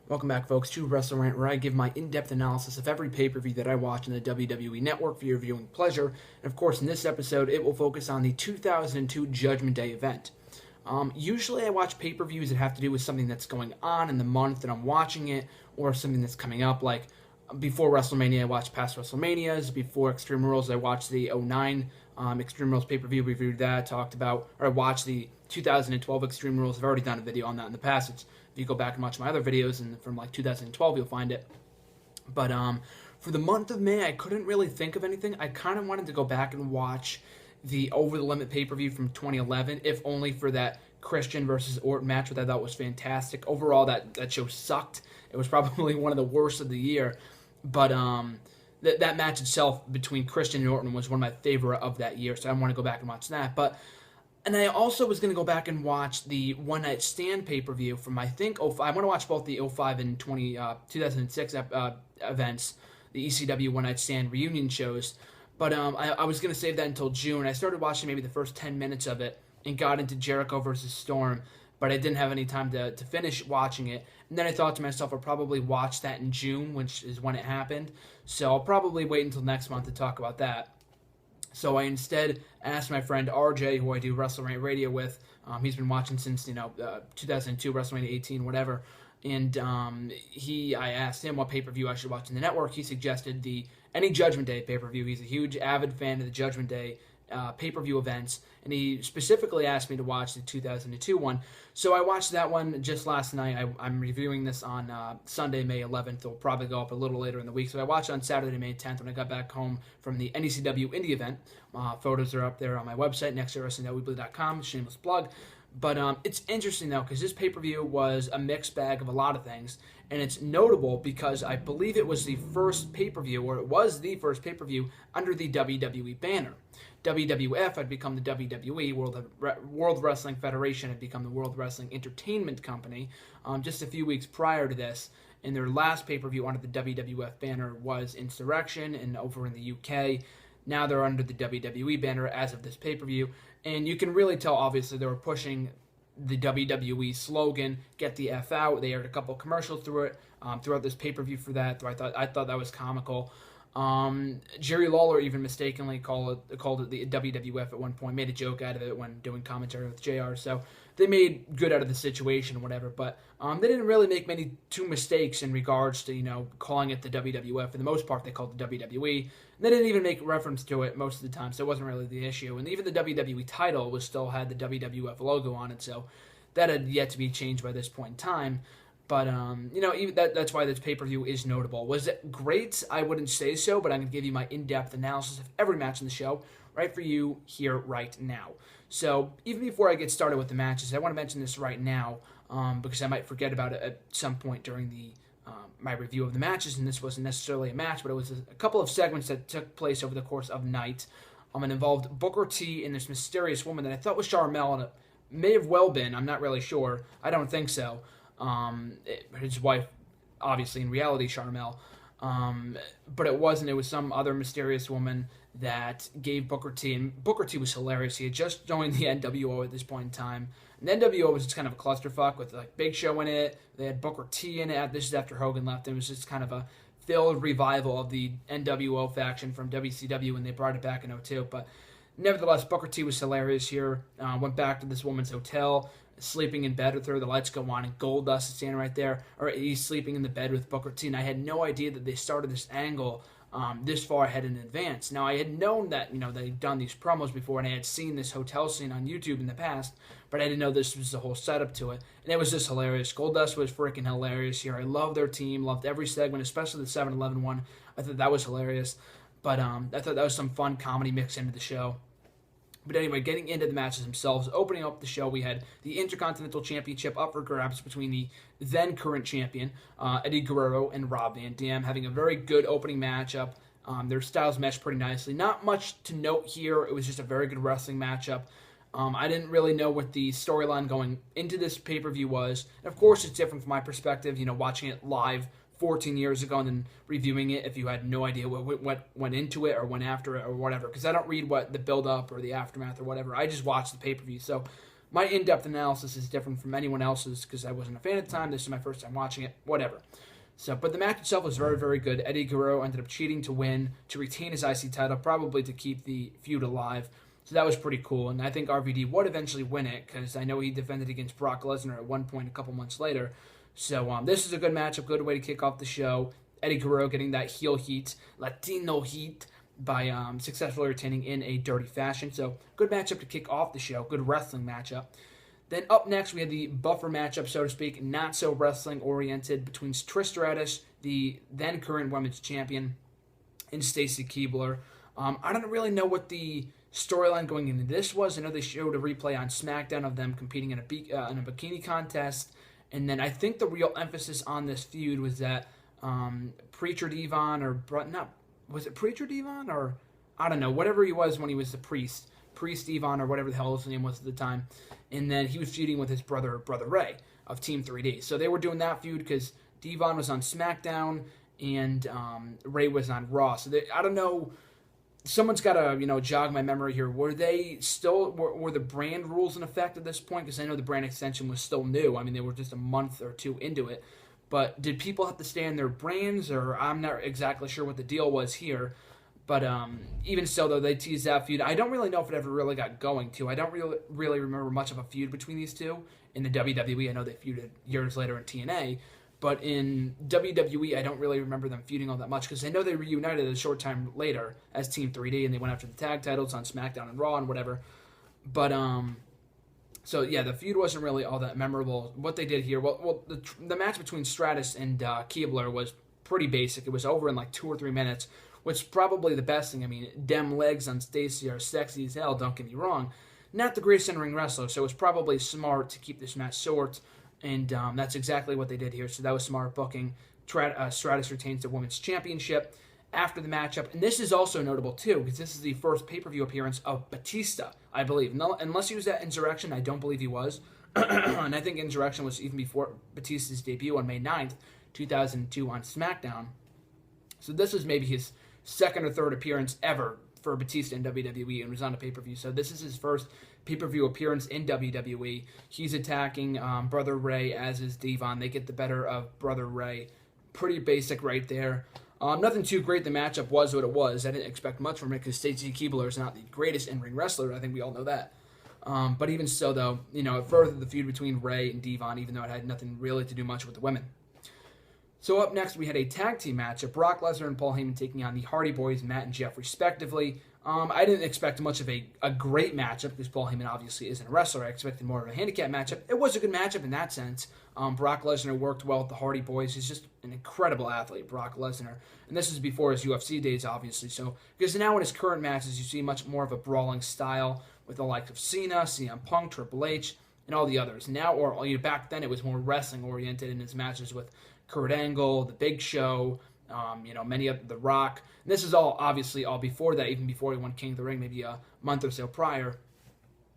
Welcome back, folks, to WrestleRant, where I give my in-depth analysis of every pay-per-view that I watch on the WWE Network for your viewing pleasure. And of course, in this episode, it will focus on the 2002 Judgment Day event. Usually I watch pay-per-views that have to do with something that's going on in the month that I'm watching it, or something that's coming up. Like, before WrestleMania, I watched past WrestleManias. Before Extreme Rules, I watched the '09 Extreme Rules pay-per-view, reviewed that, talked about, or I watched the 2012 Extreme Rules. I've already done a video on that in the past. If you go back and watch my other videos and from like 2012, you'll find it. But for the month of May, I couldn't really think of anything. I kind of wanted to go back and watch the Over the Limit pay-per-view from 2011, if only for that Christian versus Orton match, which I thought was fantastic. Overall, that show sucked. It was probably one of the worst of the year. But that match itself between Christian and Orton was one of my favorite of that year, so I want to go back and watch that. And I also was going to go back and watch the One Night Stand pay-per-view from, I think, 05. I want to watch both the 05 and 2006 events, the ECW One Night Stand reunion shows. But I was going to save that until June. I started watching maybe the first 10 minutes of it and got into Jericho versus Storm, but I didn't have any time to finish watching it. And then I thought to myself, I'll probably watch that in June, which is when it happened. So I'll probably wait until next month to talk about that. So I instead asked my friend RJ, who I do WrestleRant Radio with. He's been watching since 2002, WrestleMania 18, whatever. And I asked him what pay-per-view I should watch in the network. He suggested any Judgment Day pay-per-view. He's a huge avid fan of the Judgment Day pay-per-view events, and he specifically asked me to watch the 2002 one. So I watched that one just last night. I'm reviewing this on Sunday, May 11th. It'll probably go up a little later in the week. So I watched it on Saturday, May 10th when I got back home from the NECW Indie event. Photos are up there on my website, nextwrestling.weebly.com, shameless plug. But it's interesting, though, because this pay-per-view was a mixed bag of a lot of things, and it's notable because I believe it was the first pay-per-view, or it was the first pay-per-view under the WWE banner. WWF had become the WWE, World Wrestling Federation had become the World Wrestling Entertainment Company just a few weeks prior to this, and their last pay-per-view under the WWF banner was Insurrection, and over in the UK. Now they're under the WWE banner as of this pay-per-view, and you can really tell, obviously, they were pushing the WWE slogan, "Get the F out." They aired a couple commercials throughout this pay-per-view for that. I thought that was comical. Jerry Lawler even mistakenly called it the WWF at one point, made a joke out of it when doing commentary with JR. So they made good out of the situation or whatever, but they didn't really make two mistakes in regards to, calling it the WWF. For the most part, they called it the WWE. And they didn't even make reference to it most of the time, so it wasn't really the issue. And even the WWE title still had the WWF logo on it, so that had yet to be changed by this point in time. But, even that's why this pay-per-view is notable. Was it great? I wouldn't say so, but I'm going to give you my in-depth analysis of every match in the show right for you here right now. So even before I get started with the matches, I want to mention this right now because I might forget about it at some point during my review of the matches, and this wasn't necessarily a match, but it was a couple of segments that took place over the course of night. It involved Booker T and this mysterious woman that I thought was Charmel, and it may have well been. I'm not really sure. I don't think so. His wife, obviously, in reality, Charmel. But it wasn't. It was some other mysterious woman that gave Booker T, and Booker T was hilarious. He had just joined the NWO at this point in time. And the NWO was just kind of a clusterfuck with Big Show in it. They had Booker T in it. This is after Hogan left. It was just kind of a failed revival of the NWO faction from WCW when they brought it back in '02. But nevertheless, Booker T was hilarious here. Went back to this woman's hotel, sleeping in bed with her. The lights go on, and Goldust is standing right there. Or he's sleeping in the bed with Booker T. And I had no idea that they started this angle this far ahead in advance. Now, I had known that, they'd done these promos before, and I had seen this hotel scene on YouTube in the past, but I didn't know this was the whole setup to it. And it was just hilarious. Goldust was freaking hilarious here. I love their team, loved every segment, especially the 7-Eleven one. I thought that was hilarious. But I thought that was some fun comedy mix into the show. But anyway, getting into the matches themselves, opening up the show, we had the Intercontinental Championship up for grabs between the then current champion, Eddie Guerrero, and Rob Van Dam, having a very good opening matchup. Their styles meshed pretty nicely. Not much to note here. It was just a very good wrestling matchup. I didn't really know what the storyline going into this pay-per-view was. And of course, it's different from my perspective, watching it live 14 years ago and then reviewing it if you had no idea what went into it or went after it or whatever, because I don't read what the build-up or the aftermath or whatever. I just watch the pay-per-view. So my in-depth analysis is different from anyone else's because I wasn't a fan at the time. This is my first time watching it, whatever. So, but the match itself was very, very good. Eddie Guerrero ended up cheating to win, to retain his IC title, probably to keep the feud alive. So that was pretty cool, and I think RVD would eventually win it because I know he defended against Brock Lesnar at one point a couple months later. So this is a good matchup, good way to kick off the show. Eddie Guerrero getting that heel heat, Latino heat, by successfully retaining in a dirty fashion. So good matchup to kick off the show, good wrestling matchup. Then up next, we had the buffer matchup, so to speak, not so wrestling-oriented, between Trish Stratus, the then-current women's champion, and Stacy Keibler. I don't really know what the storyline going into this was. I know they showed a replay on SmackDown of them competing in a bikini contest, and then I think the real emphasis on this feud was that Preacher Devon, or not, was it Preacher Devon, or I don't know, whatever he was when he was the Priest Devon, or whatever the hell his name was at the time. And then he was feuding with his brother Ray of Team 3D. So they were doing that feud because Devon was on SmackDown and Ray was on Raw. So I don't know. Someone's got to jog my memory here. Were they still were the brand rules in effect at this point? Because I know the brand extension was still new. I mean, they were just a month or two into it. But did people have to stay in their brands, or I'm not exactly sure what the deal was here. But even so, though, they teased that feud. I don't really know if it ever really got going, too. I don't really remember much of a feud between these two. In the WWE, I know they feuded years later in TNA. But in WWE, I don't really remember them feuding all that much, because I know they reunited a short time later as Team 3D, and they went after the tag titles on SmackDown and Raw and whatever. But, so yeah, the feud wasn't really all that memorable. What they did here, well, the match between Stratus and Keibler was pretty basic. It was over in like 2 or 3 minutes, which is probably the best thing. I mean, dem legs on Stacy are sexy as hell, don't get me wrong. Not the greatest in-ring wrestler, so it was probably smart to keep this match short, and that's exactly what they did here. So that was smart booking. Stratus retains the Women's Championship after the matchup, and this is also notable too, because this is the first pay-per-view appearance of Batista, I believe. No, unless he was at Insurrection, I don't believe he was. And I think Insurrection was even before Batista's debut on May 9th, 2002 on SmackDown. So this was maybe his second or third appearance ever for Batista in WWE, and was on a pay-per-view. So this is his first pay-per-view appearance in WWE. He's attacking Brother Ray, as is Devon. They get the better of Brother Ray. Pretty basic right there. Nothing too great. The matchup was what it was. I didn't expect much from it because Stacy Keibler is not the greatest in-ring wrestler. I think we all know that. But even so, though, it furthered the feud between Ray and Devon, even though it had nothing really to do much with the women. So up next, we had a tag team matchup. Brock Lesnar and Paul Heyman taking on the Hardy Boys, Matt and Jeff, respectively. I didn't expect much of a great matchup because Paul Heyman obviously isn't a wrestler. I expected more of a handicap matchup. It was a good matchup in that sense. Brock Lesnar worked well with the Hardy Boys. He's just an incredible athlete, Brock Lesnar. And this is before his UFC days, obviously. So because now in his current matches, you see much more of a brawling style with the likes of Cena, CM Punk, Triple H, and all the others. Now, or back then, it was more wrestling-oriented in his matches with Kurt Angle, The Big Show, many of The Rock. And this is all obviously all before that, even before he won King of the Ring, maybe a month or so prior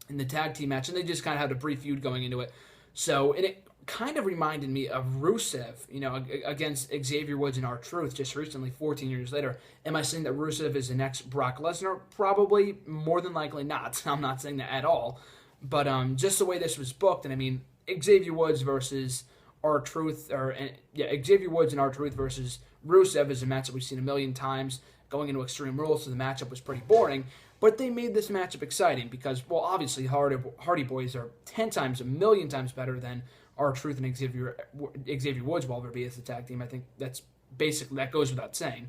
in the tag team match. And they just kind of had a brief feud going into it. So it kind of reminded me of Rusev, against Xavier Woods and R-Truth just recently, 14 years later. Am I saying that Rusev is the next Brock Lesnar? Probably, more than likely not. I'm not saying that at all. But just the way this was booked, and I mean, Xavier Woods versus R-Truth, Xavier Woods and R-Truth versus Rusev is a match that we've seen a million times going into Extreme Rules, so the matchup was pretty boring. But they made this matchup exciting because, well, obviously Hardy Boys are 10 times, a million times better than R-Truth and Xavier Woods will ever be as a tag team. I think that goes without saying.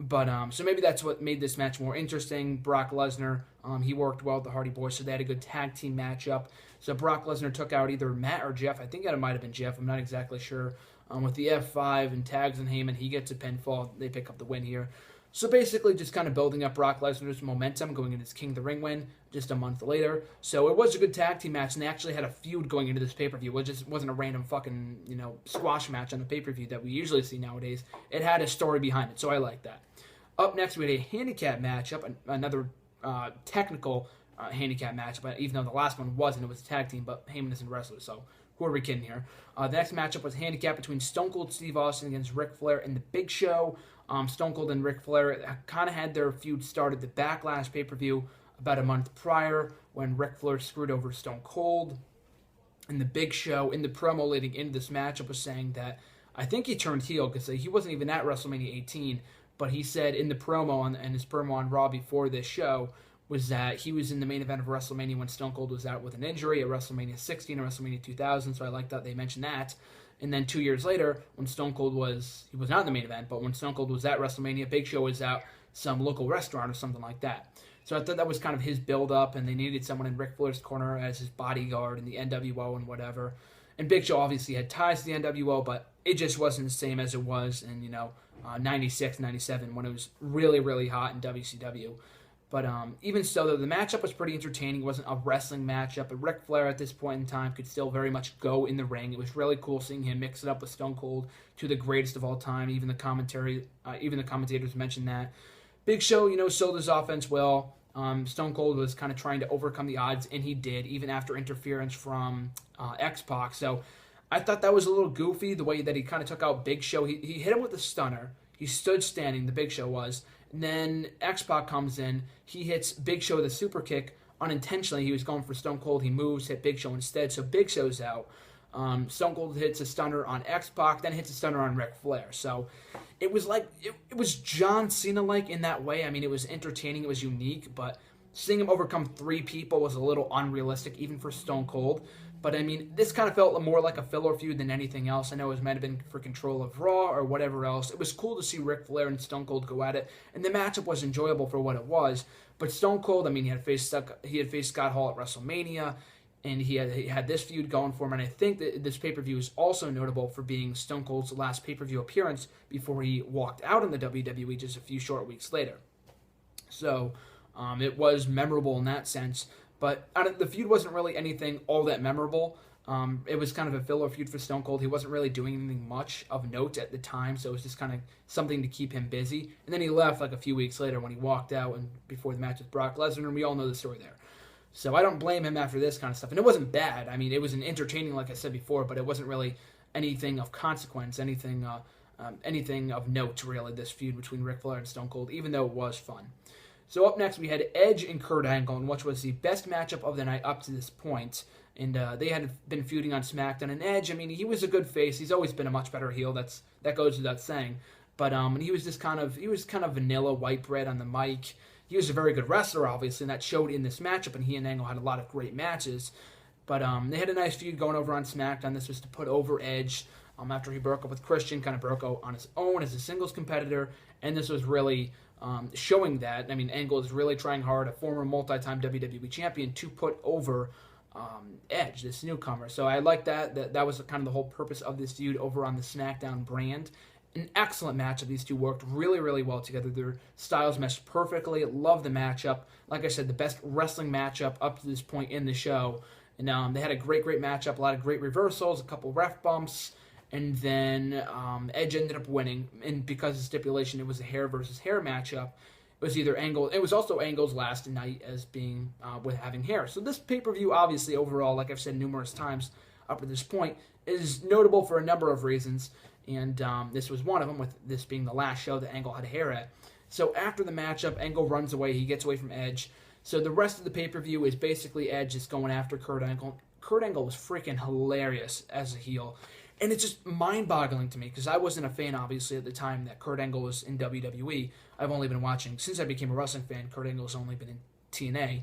But so maybe that's what made this match more interesting. Brock Lesnar, he worked well with the Hardy Boys, so they had a good tag team matchup. So Brock Lesnar took out either Matt or Jeff. I think it might have been Jeff. I'm not exactly sure. With the F5 and tags and Heyman, he gets a pinfall. They pick up the win here. So basically just kind of building up Brock Lesnar's momentum going into his King of the Ring win just a month later. So it was a good tag team match, and they actually had a feud going into this pay-per-view. It just wasn't a random fucking, squash match on the pay-per-view that we usually see nowadays. It had a story behind it, so I like that. Up next, we had a handicap matchup, another technical handicap matchup, even though the last one wasn't. It was a tag team, but Heyman isn't a wrestler, so who are we kidding here? The next matchup was handicap between Stone Cold Steve Austin against Ric Flair and The Big Show. Stone Cold and Ric Flair kind of had their feud started the Backlash pay-per-view about a month prior. when Ric Flair screwed over Stone Cold. And the Big Show, in the promo leading into this matchup, was saying that I think he turned heel because he wasn't even at WrestleMania 18, but he said in the promo and his promo on Raw before this show was that he was in the main event of WrestleMania when Stone Cold was out with an injury at WrestleMania 16 and WrestleMania 2000, so I like that they mentioned that. And then 2 years later, when Stone Cold he was not in the main event, but when Stone Cold was at WrestleMania, Big Show was out some local restaurant or something like that. So I thought that was kind of his build-up, and they needed someone in Ric Flair's corner as his bodyguard in the NWO and whatever. And Big Show obviously had ties to the NWO, but it just wasn't the same as it was in, 96, 97, when it was really, really hot in WCW. But even so, though, the matchup was pretty entertaining. It wasn't a wrestling matchup, but Ric Flair at this point in time could still very much go in the ring. It was really cool seeing him mix it up with Stone Cold, to the greatest of all time. Even the commentators mentioned that. Big Show, sold his offense well. Stone Cold was kind of trying to overcome the odds, and he did, even after interference from X-Pac. So I thought that was a little goofy, the way that he kind of took out Big Show. He hit him with a stunner. He stood standing, the Big Show was. And then X-Pac comes in. He hits Big Show with a super kick unintentionally. He was going for Stone Cold. He moves, hit Big Show instead, so Big Show's out. Stone Cold hits a stunner on X-Pac, then hits a stunner on Ric Flair. So it was like, it was John Cena-like in that way. I mean, it was entertaining, it was unique, but seeing him overcome 3 people was a little unrealistic, even for Stone Cold. But, I mean, this kind of felt more like a filler feud than anything else. I know it might have been for control of Raw or whatever else. It was cool to see Ric Flair and Stone Cold go at it, and the matchup was enjoyable for what it was. But Stone Cold, I mean, he had faced Scott Hall at WrestleMania, and he had this feud going for him. And I think that this pay-per-view is also notable for being Stone Cold's last pay-per-view appearance before he walked out in the WWE just a few short weeks later. So it was memorable in that sense. But the feud wasn't really anything all that memorable. It was kind of a filler feud for Stone Cold. He wasn't really doing anything much of note at the time, so it was just kind of something to keep him busy. And then he left like a few weeks later when he walked out and before the match with Brock Lesnar, and we all know the story there. So I don't blame him after this kind of stuff. And it wasn't bad. I mean, it was entertaining, like I said before, but it wasn't really anything of consequence, anything of note, really, this feud between Ric Flair and Stone Cold, even though it was fun. So up next, we had Edge and Kurt Angle, which was the best matchup of the night up to this point. And they had been feuding on SmackDown. And Edge, I mean, he was a good face. He's always been a much better heel. That goes without saying. But he was kind of vanilla, white bread on the mic. He was a very good wrestler, obviously, and that showed in this matchup. And he and Angle had a lot of great matches. But they had a nice feud going over on SmackDown. This was to put over Edge after he broke up with Christian, kind of broke out on his own as a singles competitor. And this was really showing that. I mean, Angle is really trying hard, a former multi-time WWE champion, to put over Edge, this newcomer. So I like that. That was kind of the whole purpose of this feud over on the SmackDown brand. An excellent matchup. These two worked really, really well together. Their styles meshed perfectly. Love the matchup. Like I said, the best wrestling matchup up to this point in the show. And they had a great, great matchup. A lot of great reversals, a couple ref bumps. And then Edge ended up winning. And because of stipulation, it was a hair versus hair matchup. It was either Angle. It was also Angle's last night as being with having hair. So this pay-per-view, obviously, overall, like I've said numerous times up to this point, is notable for a number of reasons. And this was one of them, with this being the last show that Angle had hair at. So after the matchup, Angle runs away. He gets away from Edge. So the rest of the pay-per-view is basically Edge just going after Kurt Angle. Kurt Angle was freaking hilarious as a heel. And it's just mind-boggling to me, because I wasn't a fan, obviously, at the time that Kurt Angle was in WWE. I've only been watching, since I became a wrestling fan, Kurt Angle's only been in TNA.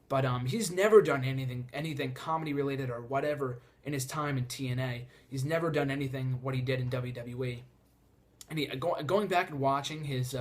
But he's never done anything comedy-related or whatever in his time in TNA. He's never done anything what he did in WWE. And going back and watching his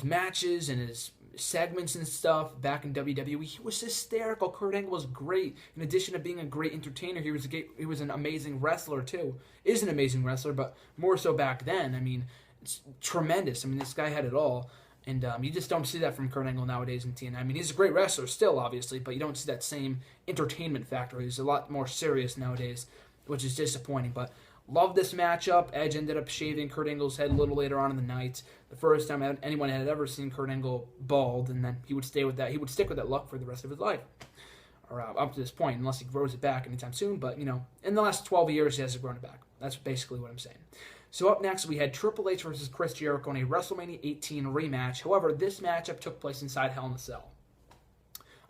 matches and his segments and stuff back in WWE, he was hysterical. Kurt Angle was great. In addition to being a great entertainer, he was an amazing wrestler too. Is an amazing wrestler, but more so back then. I mean, it's tremendous. I mean, this guy had it all. And you just don't see that from Kurt Angle nowadays in TNA. I mean, he's a great wrestler still, obviously, but you don't see that same entertainment factor. He's a lot more serious nowadays, which is disappointing. But love this matchup. Edge ended up shaving Kurt Angle's head a little later on in the night. The first time anyone had ever seen Kurt Angle bald, and then he would stay with that. He would stick with that look for the rest of his life, or up to this point, unless he grows it back anytime soon. But in the last 12 years, he hasn't grown it back. That's basically what I'm saying. So up next, we had Triple H versus Chris Jericho in a WrestleMania 18 rematch. However, this matchup took place inside Hell in a Cell.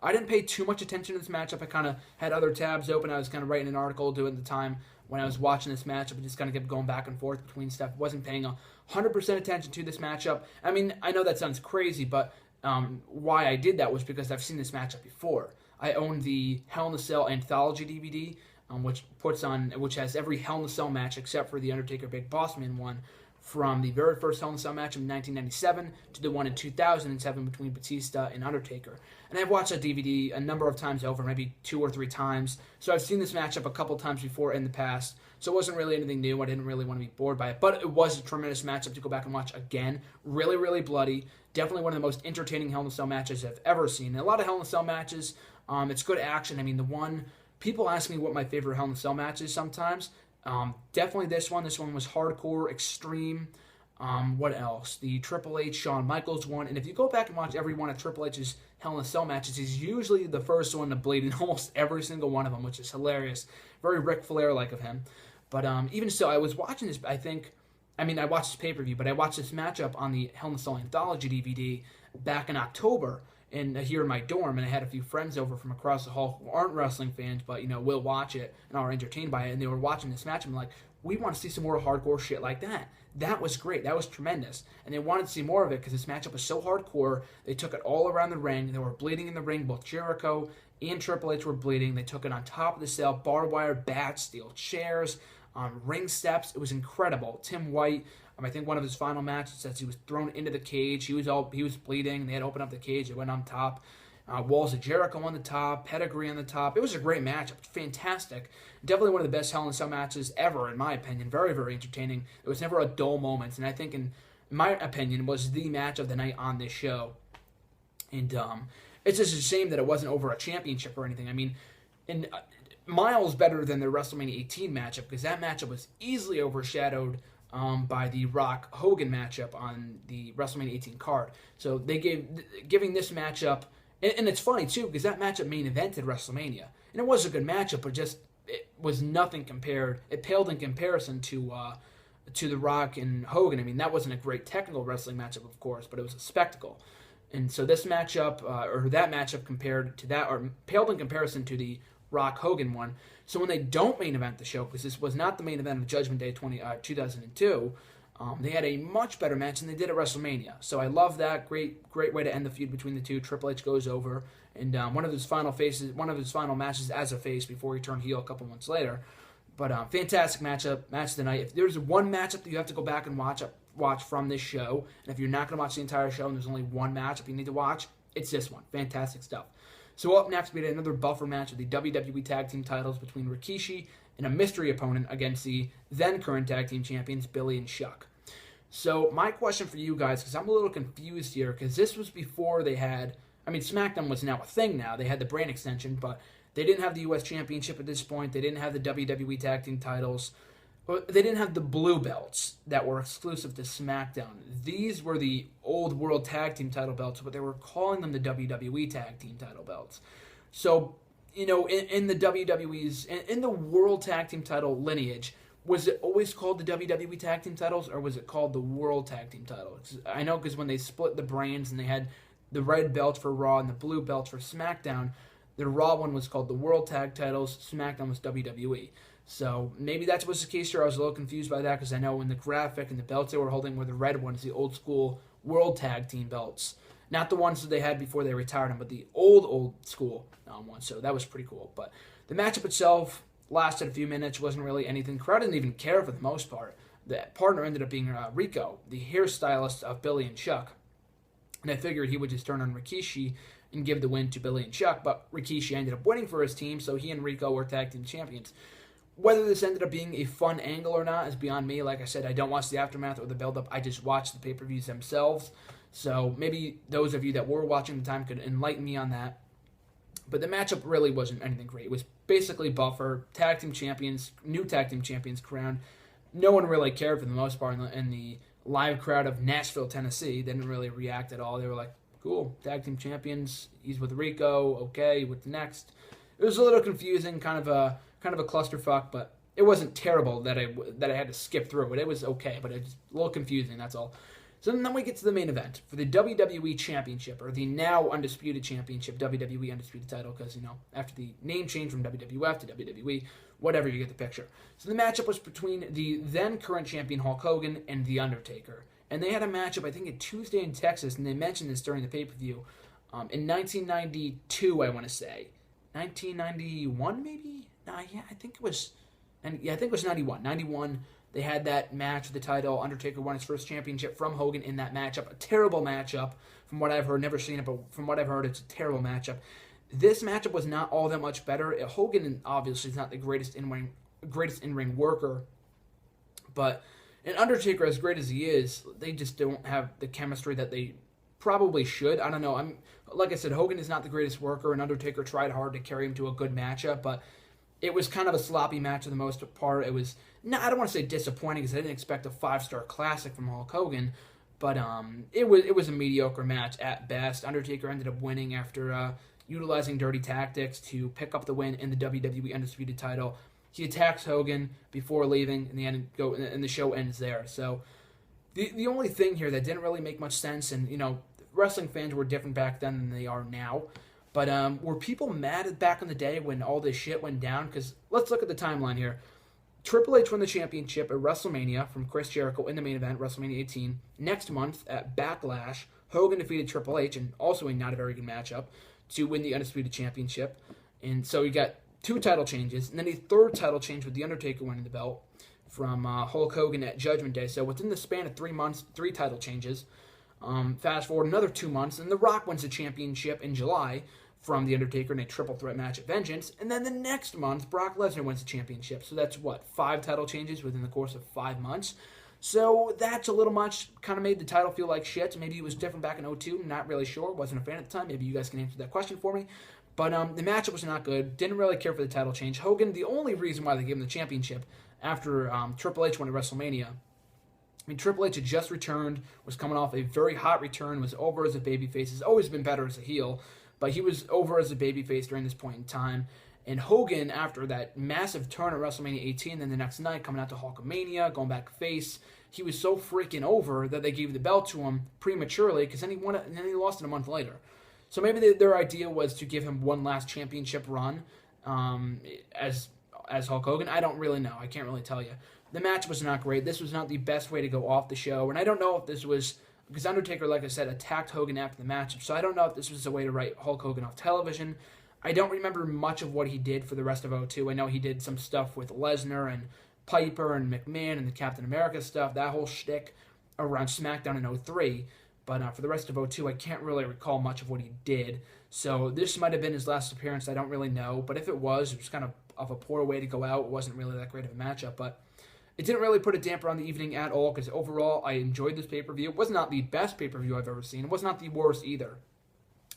I didn't pay too much attention to this matchup. I kind of had other tabs open. I was kind of writing an article doing the time when I was watching this matchup. I just kind of kept going back and forth between stuff. Wasn't paying 100% attention to this matchup. I mean, I know that sounds crazy, but why I did that was because I've seen this matchup before. I own the Hell in a Cell Anthology DVD, which has every Hell in a Cell match except for the Undertaker Big Boss Man one, from the very first Hell in a Cell match in 1997 to the one in 2007 between Batista and Undertaker. And I've watched that DVD a number of times over, maybe 2 or 3 times. So I've seen this matchup a couple times before in the past. So it wasn't really anything new. I didn't really want to be bored by it. But it was a tremendous matchup to go back and watch again. Really, really bloody. Definitely one of the most entertaining Hell in a Cell matches I've ever seen. And a lot of Hell in a Cell matches, it's good action. I mean, people ask me what my favorite Hell in a Cell match is sometimes. Definitely this one. This one was hardcore, extreme. What else? The Triple H, Shawn Michaels one. And if you go back and watch every one of Triple H's Hell in a Cell matches, he's usually the first one to bleed in almost every single one of them, which is hilarious. Very Ric Flair-like of him. But even so, I was watching this, I watched this pay-per-view, but I watched this matchup on the Hell in a Cell Anthology DVD back in October here in my dorm, and I had a few friends over from across the hall who aren't wrestling fans, but, will watch it and are entertained by it, and they were watching this match, and I'm like, we want to see some more hardcore shit like that. That was great. That was tremendous. And they wanted to see more of it because this matchup was so hardcore. They took it all around the ring. They were bleeding in the ring. Both Jericho and Triple H were bleeding. They took it on top of the cell, barbed wire, bats, steel chairs, ring steps. It was incredible. Tim White, I think one of his final matches, as he was thrown into the cage, he was bleeding. They had to open up the cage. It went on top. Walls of Jericho on the top, Pedigree on the top. It was a great matchup. Fantastic. Definitely one of the best Hell in a Cell matches ever, in my opinion. Very, very entertaining. There was never a dull moment. And I think, in my opinion, was the match of the night on this show. And it's just a shame that it wasn't over a championship or anything. I mean, miles better than the WrestleMania 18 matchup, because that matchup was easily overshadowed by the Rock Hogan matchup on the WrestleMania 18 card. So they giving this matchup. And it's funny, too, because that matchup main evented WrestleMania. And it was a good matchup, but it was nothing compared. It paled in comparison to The Rock and Hogan. I mean, that wasn't a great technical wrestling matchup, of course, but it was a spectacle. And so this matchup, or that matchup compared to that, or paled in comparison to the Rock Hogan one. So when they don't main event the show, because this was not the main event of Judgment Day 2002, they had a much better match than they did at WrestleMania. So I love that. Great way to end the feud between the two. Triple H goes over, and one of his final matches as a face before he turned heel a couple months later. But fantastic match of the night. If there's one matchup that you have to go back and watch from this show, and if you're not going to watch the entire show and there's only one matchup you need to watch, it's this one. Fantastic stuff. So up next, we had another buffer match of the WWE Tag Team titles between Rikishi and a mystery opponent against the then current tag team champions, Billy and Chuck. So my question for you guys, because I'm a little confused here, because this was before they had, SmackDown was now a thing now. They had the brand extension, but they didn't have the U.S. Championship at this point. They didn't have the WWE Tag Team titles. They didn't have the blue belts that were exclusive to SmackDown. These were the old World Tag Team title belts, but they were calling them the WWE Tag Team title belts. So, in the WWE's, in the World Tag Team title lineage, was it always called the WWE Tag Team titles, or was it called the World Tag Team title? I know because when they split the brands and they had the red belts for Raw and the blue belts for SmackDown, the Raw one was called the World Tag titles, SmackDown was WWE. So maybe that was the case here. I was a little confused by that because I know in the graphic and the belts they were holding were the red ones, the old school World Tag Team belts. Not the ones that they had before they retired them, but the old school ones. So that was pretty cool. But the matchup itself lasted a few minutes, wasn't really anything. Crowd didn't even care for the most part. The partner ended up being Rico, the hairstylist of Billy and Chuck. And I figured he would just turn on Rikishi and give the win to Billy and Chuck, but Rikishi ended up winning for his team, so he and Rico were tag team champions. Whether this ended up being a fun angle or not is beyond me. Like I said, I don't watch the aftermath or the build-up. I just watch the pay-per-views themselves. So maybe those of you that were watching the time could enlighten me on that. But the matchup really wasn't anything great. It was basically buffer, tag team champions, new tag team champions crowned. No one really cared for the most part in the live crowd of Nashville, Tennessee. They didn't really react at all. They were like, cool, tag team champions. He's with Rico. Okay, what's next? It was a little confusing, kind of a clusterfuck, but it wasn't terrible that I had to skip through it. It was okay, but it was a little confusing, that's all. So then we get to the main event for the WWE Championship, or the now Undisputed Championship, WWE Undisputed title, because, after the name change from WWF to WWE, whatever, you get the picture. So the matchup was between the then current champion Hulk Hogan and The Undertaker. And they had a matchup, I think, at Tuesday in Texas, and they mentioned this during the pay-per-view, in 1992, I want to say. 1991, maybe? I think it was 91. 91, they had that match for the title. Undertaker won his first championship from Hogan in that matchup. A terrible matchup, from what I've heard. Never seen it, but from what I've heard, it's a terrible matchup. This matchup was not all that much better. Hogan, obviously, is not the greatest in-ring worker, but an Undertaker, as great as he is, they just don't have the chemistry that they probably should. I don't know. Like I said, Hogan is not the greatest worker, and Undertaker tried hard to carry him to a good matchup, but it was kind of a sloppy match for the most part. It was, I don't want to say disappointing, because I didn't expect a 5-star classic from Hulk Hogan, but it was a mediocre match at best. Undertaker ended up winning after utilizing dirty tactics to pick up the win in the WWE Undisputed title. He attacks Hogan before leaving, and the show ends there. So the only thing here that didn't really make much sense, and wrestling fans were different back then than they are now, but were people mad back in the day when all this shit went down? Because let's look at the timeline here. Triple H won the championship at WrestleMania from Chris Jericho in the main event, WrestleMania 18. Next month at Backlash, Hogan defeated Triple H, and also a not a very good matchup, to win the Undisputed Championship. And so you got 2 title changes, and then a 3rd title change with The Undertaker winning the belt from Hulk Hogan at Judgment Day. So within the span of 3 months, 3 title changes. Fast forward another 2 months, and The Rock wins the championship in July from The Undertaker in a triple threat match at Vengeance. And then the next month, Brock Lesnar wins the championship. So that's, 5 title changes within the course of 5 months. So that's a little much. Kind of made the title feel like shit. Maybe it was different back in 2002. Not really sure. Wasn't a fan at the time. Maybe you guys can answer that question for me. But the matchup was not good. Didn't really care for the title change. Hogan, the only reason why they gave him the championship after Triple H won at WrestleMania, Triple H had just returned, was coming off a very hot return, was over as a babyface. Has always been better as a heel, but he was over as a babyface during this point in time. And Hogan, after that massive turn at WrestleMania 18, then the next night coming out to Hulkamania, going back face, he was so freaking over that they gave the belt to him prematurely, because then he won it, and then he lost it a month later. So maybe their idea was to give him one last championship run as Hulk Hogan. I don't really know. I can't really tell you. The match was not great. This was not the best way to go off the show. And I don't know if this was, because Undertaker, like I said, attacked Hogan after the match. So I don't know if this was a way to write Hulk Hogan off television. I don't remember much of what he did for the rest of 2002. I know he did some stuff with Lesnar and Piper and McMahon and the Captain America stuff, that whole shtick around SmackDown in 2003. But for the rest of 2002, I can't really recall much of what he did. So this might have been his last appearance. I don't really know. But if it was kind of a poor way to go out. It wasn't really that great of a matchup. But it didn't really put a damper on the evening at all, because overall, I enjoyed this pay-per-view. It was not the best pay-per-view I've ever seen. It was not the worst either.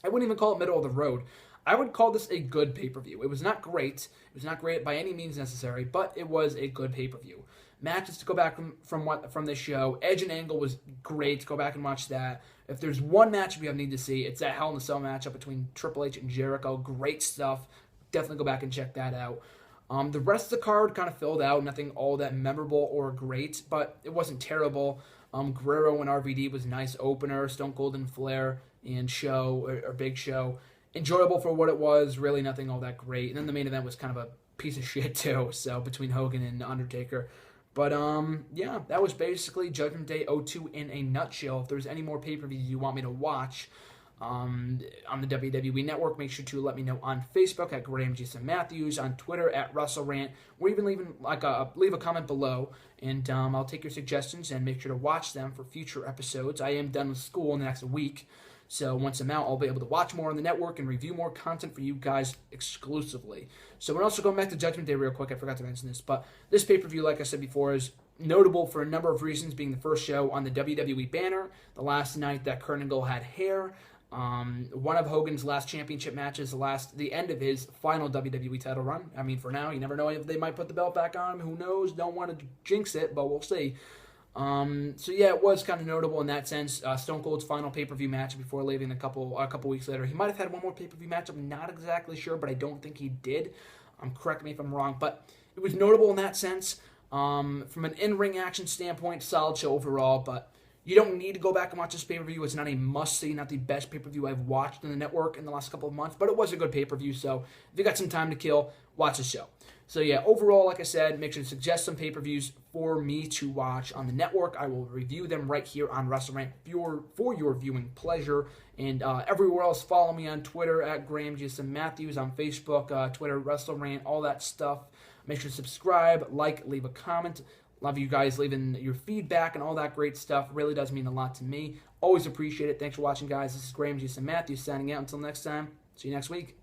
I wouldn't even call it middle of the road. I would call this a good pay-per-view. It was not great. It was not great by any means necessary, but it was a good pay-per-view. Matches to go back from this show. Edge and Angle was great. Go back and watch that. If there's one matchup you need to see, it's that Hell in a Cell matchup between Triple H and Jericho. Great stuff. Definitely go back and check that out. The rest of the card kind of filled out. Nothing all that memorable or great, but it wasn't terrible. Guerrero and RVD was a nice opener. Stone Cold and Flair and Big Show. Enjoyable for what it was. Really nothing all that great. And then the main event was kind of a piece of shit too. So between Hogan and Undertaker. But yeah, that was basically Judgment Day 2002 in a nutshell. If there's any more pay-per-views you want me to watch on the WWE Network, make sure to let me know on Facebook at Graham Jason Matthews, on Twitter at WrestleRant, or even leave a comment below, and I'll take your suggestions and make sure to watch them for future episodes. I am done with school in the next week, so once I'm out, I'll be able to watch more on the network and review more content for you guys exclusively. So we're also going back to Judgment Day real quick. I forgot to mention this, but this pay-per-view, like I said before, is notable for a number of reasons, being the first show on the WWE banner, the last night that Kurt Angle had hair, one of Hogan's last championship matches, the end of his final WWE title run. I mean, for now, you never know if they might put the belt back on him. Who knows? Don't want to jinx it, but we'll see. So yeah, it was kind of notable in that sense. Stone Cold's final pay-per-view match before leaving a couple weeks later. He might have had one more pay-per-view match. I'm not exactly sure, but I don't think he did. Correct me if I'm wrong, but it was notable in that sense. From an in-ring action standpoint, solid show overall, but You don't need to go back and watch this pay-per-view. It's not a must-see, not the best pay-per-view I've watched on the network in the last couple of months, but it was a good pay-per-view, so if you got some time to kill, watch the show. So yeah, overall, like I said, make sure to suggest some pay-per-views for me to watch on the network. I will review them right here on WrestleRant for your viewing pleasure. And everywhere else, follow me on Twitter at Graham Jason Matthews, on Facebook, Twitter, WrestleRant, all that stuff. Make sure to subscribe, like, leave a comment. Love you guys leaving your feedback and all that great stuff. Really does mean a lot to me. Always appreciate it. Thanks for watching, guys. This is Graham Jason Matthews signing out. Until next time, see you next week.